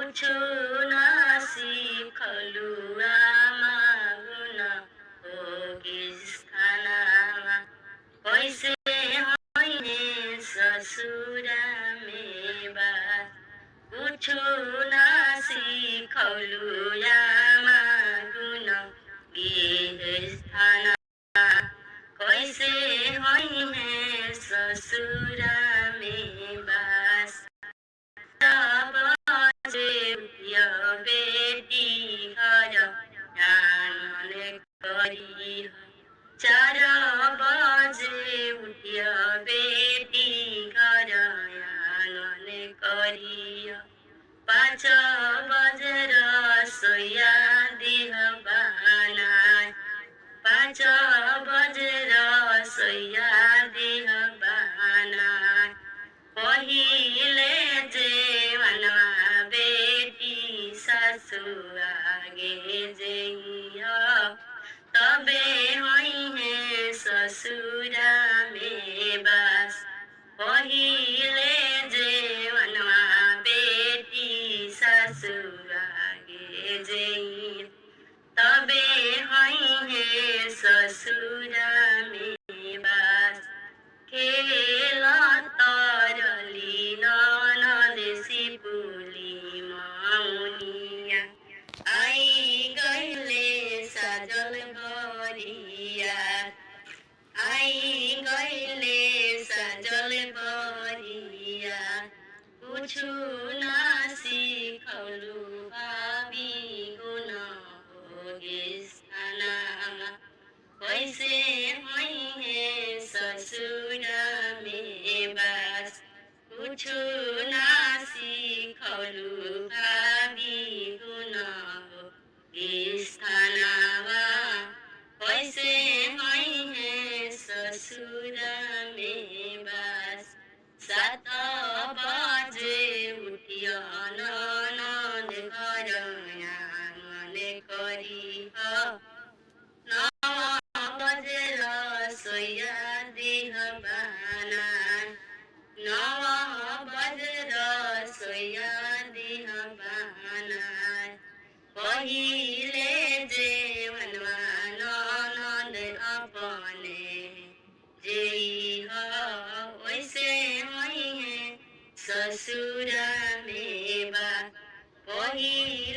पूछो ना सीखलु आमा गुण होगी स्थानमा कैसे होइने ससुरा में बास पूछो ना सीखलु आमा गुण गे स्थानमा कैसे होइने ससुरा में बास यो बेटी घर आँगन करी 4 बजे उठ्यो बेटी घर आँगन करी 5 बजेर सोया दिह बनाय 5 बजेर सोया दिह बनाय पहिले जेवनमा बेटी सासु आगे जइयो तबे होइहे ससुरा में बास पहिले जेवनमा बेटी सासु आगे जइयो तबे होइहे ससुरा में बास खेल तरली ननद सिपुली मौनिया आई गइले साजल बरिया आई गइले साजल बरिया पूछु ना सिखलु भावी गुण होगे स्थानमा कैसे होइहे ससुरा में बास पूछो ना सीखलु भावी गुण होगी स्थानमा कैसे होइहे ससुरा में बास 7 बजे उठियो ननद घर आँगन करी 9 बजेर सोया दिह बनाय 9 बजेर सोया दिह बनाय पहिले जेवनमा ननद अपने जेइह वैसे होइहे ससुरा में बास पहिले